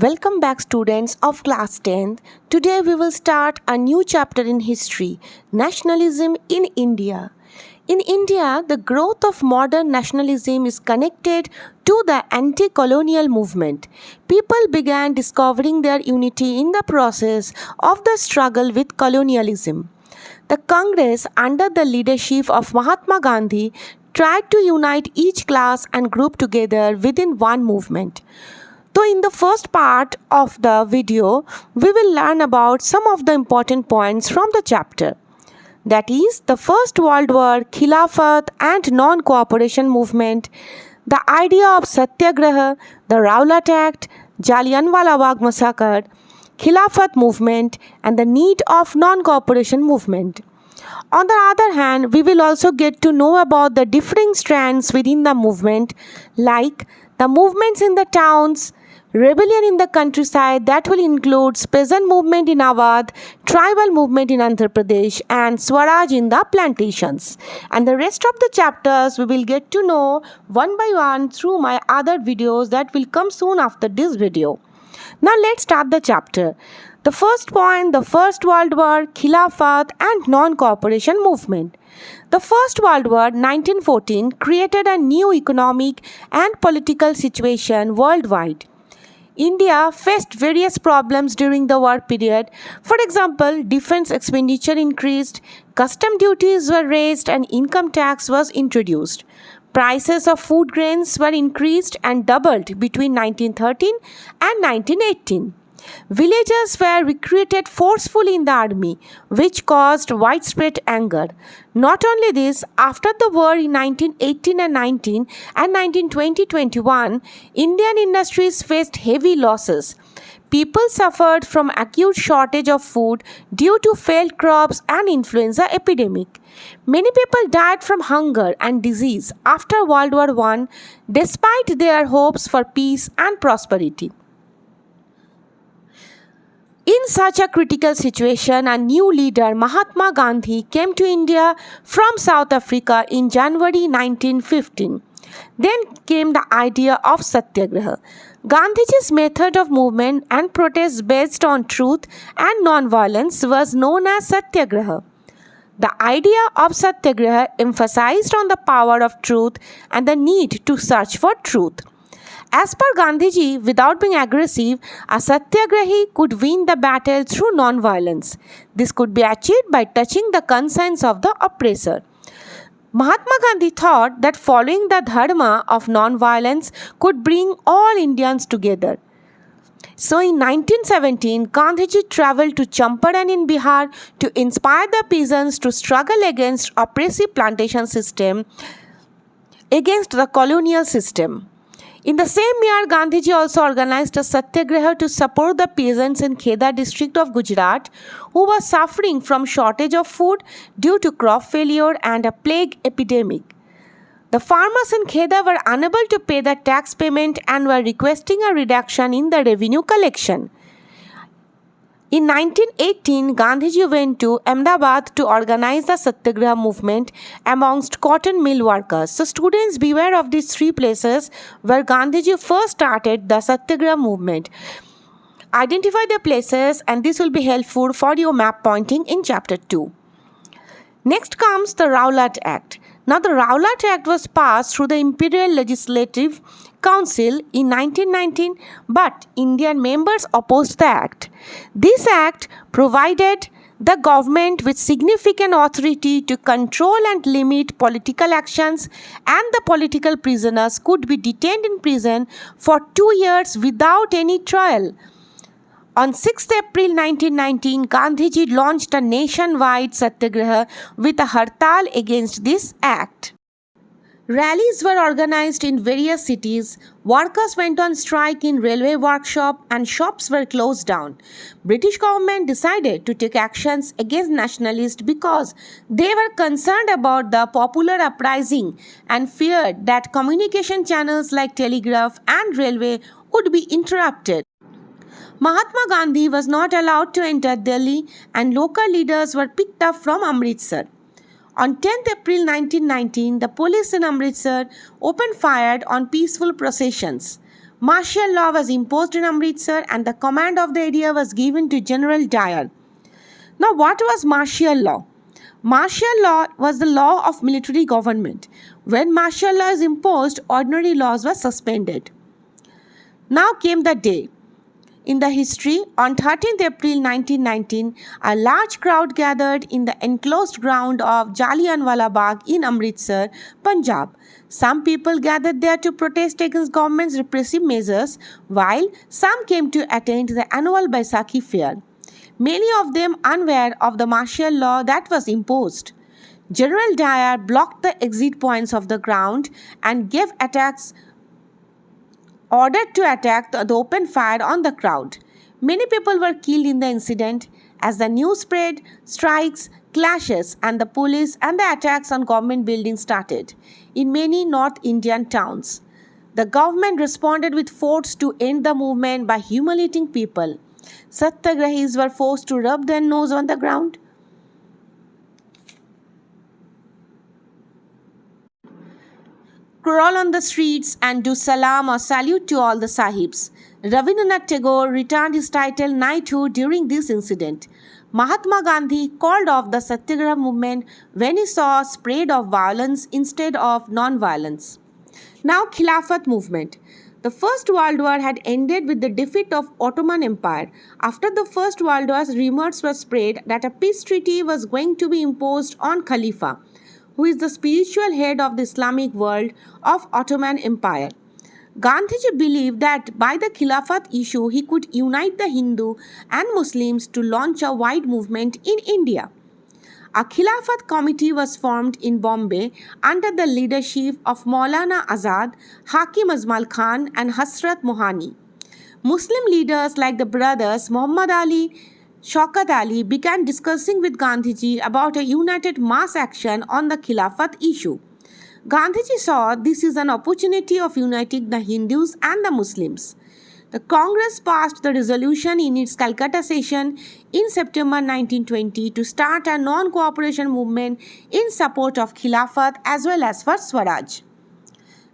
Welcome back, students of Class 10. Today we will start a new chapter in history, Nationalism in India. In India, the growth of modern nationalism is connected to the anti-colonial movement. People began discovering their unity in the process of the struggle with colonialism. The Congress, under the leadership of Mahatma Gandhi, tried to unite each class and group together within one movement. So in the first part of the video, we will learn about some of the important points from the chapter. That is, the First World War, Khilafat and non-cooperation movement, the idea of Satyagraha, the Rowlatt Act, Jallianwala Bagh massacre, Khilafat movement and the need of non-cooperation movement. On the other hand, we will also get to know about the differing strands within the movement, like the movements in the towns, rebellion in the countryside that will include peasant movement in Awadh, tribal movement in Andhra Pradesh and Swaraj in the plantations. And the rest of the chapters we will get to know one by one through my other videos that will come soon after this video. Now let's start the chapter. The first point, the First World War, Khilafat and non-cooperation movement. The First World War 1914 created a new economic and political situation worldwide. India faced various problems during the war period. For example, defense expenditure increased, custom duties were raised and income tax was introduced. Prices of food grains were increased and doubled between 1913 and 1918. Villagers were recruited forcefully in the army, which caused widespread anger. Not only this, after the war in 1918 and 19 and 1920-21, Indian industries faced heavy losses. People suffered from acute shortage of food due to failed crops and influenza epidemic. Many people died from hunger and disease after World War I, despite their hopes for peace and prosperity. In such a critical situation, a new leader, Mahatma Gandhi, came to India from South Africa in January 1915. Then came the idea of Satyagraha. Gandhiji's method of movement and protest based on truth and non-violence was known as Satyagraha. The idea of Satyagraha emphasized on the power of truth and the need to search for truth. As per Gandhiji, without being aggressive, a Satyagrahi could win the battle through non-violence. This could be achieved by touching the conscience of the oppressor. Mahatma Gandhi thought that following the dharma of non-violence could bring all Indians together. So in 1917, Gandhiji travelled to Champaran in Bihar to inspire the peasants to struggle against oppressive plantation system, against the colonial system. In the same year, Gandhiji also organized a Satyagraha to support the peasants in Kheda district of Gujarat who were suffering from shortage of food due to crop failure and a plague epidemic. The farmers in Kheda were unable to pay the tax payment and were requesting a reduction in the revenue collection. In 1918, Gandhiji went to Ahmedabad to organize the Satyagraha movement amongst cotton mill workers. So students, beware of these three places where Gandhiji first started the Satyagraha movement. Identify the places and this will be helpful for your map pointing in chapter 2. Next comes the Rowlatt Act. Now the Rowlatt Act was passed through the Imperial Legislative Council in 1919, but Indian members opposed the act. This act provided the government with significant authority to control and limit political actions, and the political prisoners could be detained in prison for 2 years without any trial. On 6th April 1919, Gandhiji launched a nationwide Satyagraha with a hartal against this act. Rallies were organized in various cities, workers went on strike in railway workshop and shops were closed down. British government decided to take actions against nationalists because they were concerned about the popular uprising and feared that communication channels like telegraph and railway would be interrupted. Mahatma Gandhi was not allowed to enter Delhi and local leaders were picked up from Amritsar. On 10th April 1919, the police in Amritsar opened fire on peaceful processions. Martial law was imposed in Amritsar and the command of the area was given to General Dyer. Now, what was martial law? Martial law was the law of military government. When martial law is imposed, ordinary laws were suspended. Now came the day. In the history, on 13th April 1919, a large crowd gathered in the enclosed ground of Jallianwala Bagh in Amritsar, Punjab. Some people gathered there to protest against government's repressive measures, while some came to attend the annual Baisakhi fair. Many of them unaware of the martial law that was imposed. General Dyer blocked the exit points of the ground and gave ordered to attack the open fire on the crowd. Many people were killed in the incident. As the news spread, strikes, clashes, and the police and the attacks on government buildings started in many North Indian towns. The government responded with force to end the movement by humiliating people. Satyagrahis were forced to rub their nose on the ground. Crawl on the streets and do salam or salute to all the sahibs. Rabindranath Tagore returned his title knighthood during this incident. Mahatma Gandhi called off the Satyagraha movement when he saw a spread of violence instead of non-violence. Now, Khilafat movement. The First World War had ended with the defeat of Ottoman Empire. After the First World War, rumors were spread that a peace treaty was going to be imposed on Khalifa, who is the spiritual head of the Islamic world of Ottoman Empire. Gandhiji believed that by the Khilafat issue he could unite the Hindu and Muslims to launch a wide movement in India. A Khilafat committee was formed in Bombay under the leadership of Maulana Azad, Hakim Azmal Khan and Hasrat Mohani. Muslim leaders like the brothers Muhammad Ali, Shaukat Ali began discussing with Gandhiji about a united mass action on the Khilafat issue. Gandhiji saw this as an opportunity of uniting the Hindus and the Muslims. The Congress passed the resolution in its Calcutta session in September 1920 to start a non-cooperation movement in support of Khilafat as well as for Swaraj.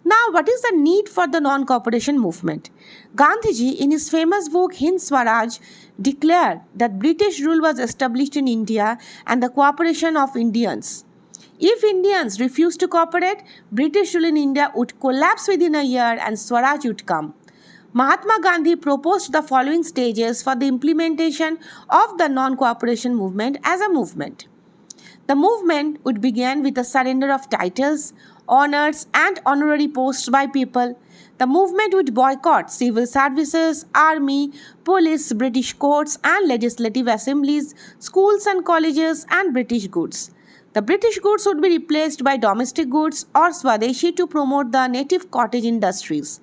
Now, what is the need for the non-cooperation movement? Gandhiji, in his famous book Hind Swaraj, declared that British rule was established in India and the cooperation of Indians. If Indians refused to cooperate, British rule in India would collapse within a year and Swaraj would come. Mahatma Gandhi proposed the following stages for the implementation of the non-cooperation movement as a movement. The movement would begin with the surrender of titles, honors and honorary posts by people. The movement would boycott civil services, army, police, British courts and legislative assemblies, schools and colleges and British goods. The British goods would be replaced by domestic goods or Swadeshi to promote the native cottage industries.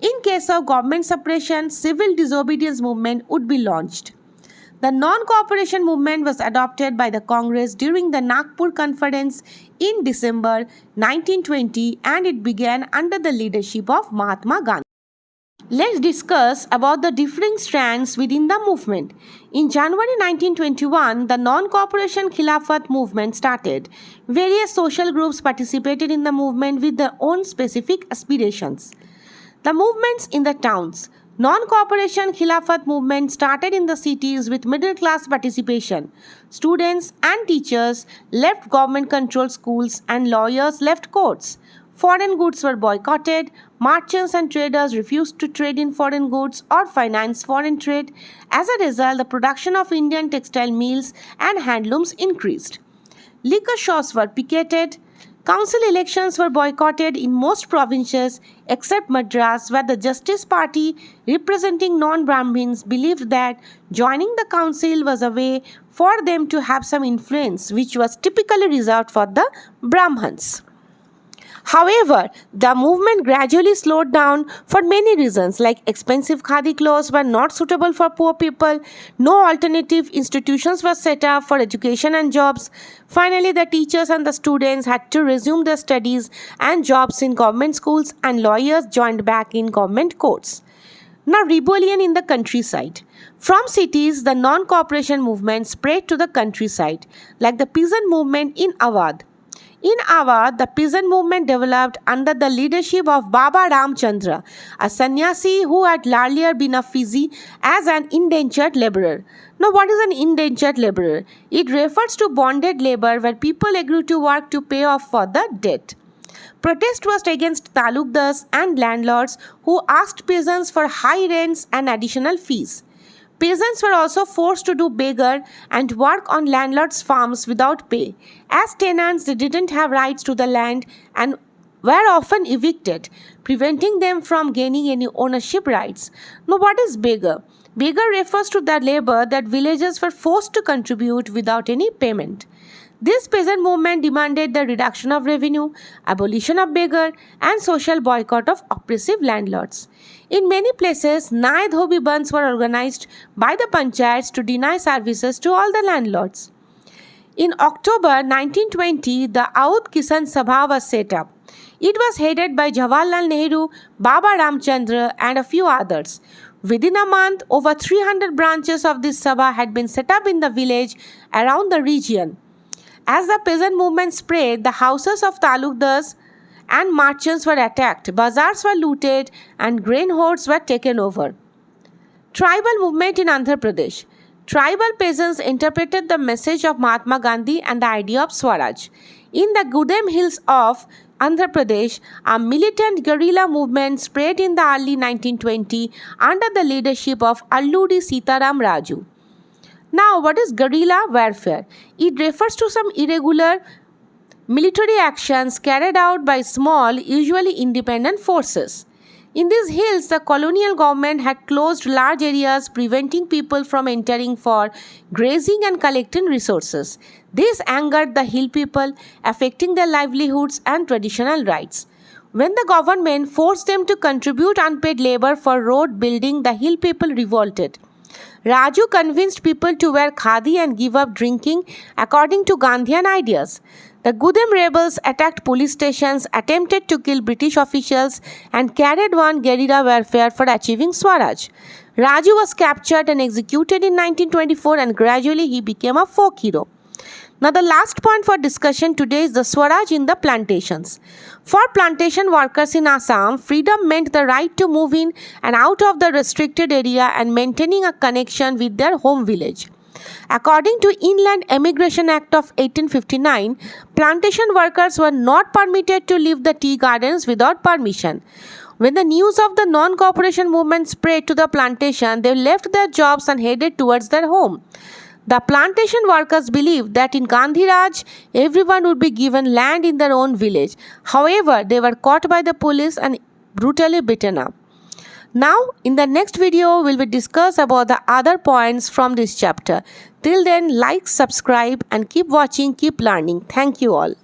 In case of government suppression, civil disobedience movement would be launched. The non-cooperation movement was adopted by the Congress during the Nagpur Conference in December 1920 and it began under the leadership of Mahatma Gandhi. Let's discuss about the differing strands within the movement. In January 1921, the non-cooperation Khilafat movement started. Various social groups participated in the movement with their own specific aspirations. The movements in the towns. Non-cooperation Khilafat movement started in the cities with middle-class participation. Students and teachers left government-controlled schools and lawyers left courts. Foreign goods were boycotted. Merchants and traders refused to trade in foreign goods or finance foreign trade. As a result, the production of Indian textile mills and handlooms increased. Liquor shops were picketed. Council elections were boycotted in most provinces except Madras, where the Justice Party, representing non-Brahmins, believed that joining the council was a way for them to have some influence, which was typically reserved for the Brahmins. However, the movement gradually slowed down for many reasons, like expensive khadi clothes were not suitable for poor people, no alternative institutions were set up for education and jobs. Finally, the teachers and the students had to resume their studies and jobs in government schools and lawyers joined back in government courts. Now, rebellion in the countryside. From cities, the non-cooperation movement spread to the countryside, like the peasant movement in Awadh. In Awadh, the peasant movement developed under the leadership of Baba Ramchandra, a sannyasi who had earlier been a Fiji as an indentured laborer. Now, what is an indentured laborer? It refers to bonded labor where people agree to work to pay off for the debt. Protest was against talukdars and landlords who asked peasants for high rents and additional fees. Peasants were also forced to do beggar and work on landlords' farms without pay. As tenants, they didn't have rights to the land and were often evicted, preventing them from gaining any ownership rights. Now, what is beggar? Beggar refers to the labor that villagers were forced to contribute without any payment. This peasant movement demanded the reduction of revenue, abolition of beggar, and social boycott of oppressive landlords. In many places, Nai Dhobi Bandhs were organized by the panchayats to deny services to all the landlords. In October 1920, the Audh Kisan Sabha was set up. It was headed by Jawaharlal Nehru, Baba Ramchandra, and a few others. Within a month, over 300 branches of this Sabha had been set up in the village around the region. As the peasant movement spread, the houses of talukdars and merchants were attacked, bazaars were looted, and grain hoards were taken over. Tribal movement in Andhra Pradesh. Tribal peasants interpreted the message of Mahatma Gandhi and the idea of Swaraj. In the Gudem hills of Andhra Pradesh, a militant guerrilla movement spread in the early 1920s under the leadership of Alluri Sitaram Raju. Now, what is guerrilla warfare? It refers to some irregular military actions carried out by small, usually independent forces. In these hills, the colonial government had closed large areas, preventing people from entering for grazing and collecting resources. This angered the hill people, affecting their livelihoods and traditional rights. When the government forced them to contribute unpaid labor for road building, the hill people revolted. Raju convinced people to wear khadi and give up drinking according to Gandhian ideas. The Gudem rebels attacked police stations, attempted to kill British officials, and carried on guerrilla warfare for achieving Swaraj. Raju was captured and executed in 1924, and gradually he became a folk hero. Now, the last point for discussion today is the Swaraj in the plantations. For plantation workers in Assam, freedom meant the right to move in and out of the restricted area and maintaining a connection with their home village. According to Inland Emigration Act of 1859, plantation workers were not permitted to leave the tea gardens without permission. When the news of the non-cooperation movement spread to the plantation, they left their jobs and headed towards their home. The plantation workers believed that in Gandhi Raj, everyone would be given land in their own village. However, they were caught by the police and brutally beaten up. Now, in the next video, we will discuss about the other points from this chapter. Till then, like, subscribe, and keep watching, keep learning. Thank you all.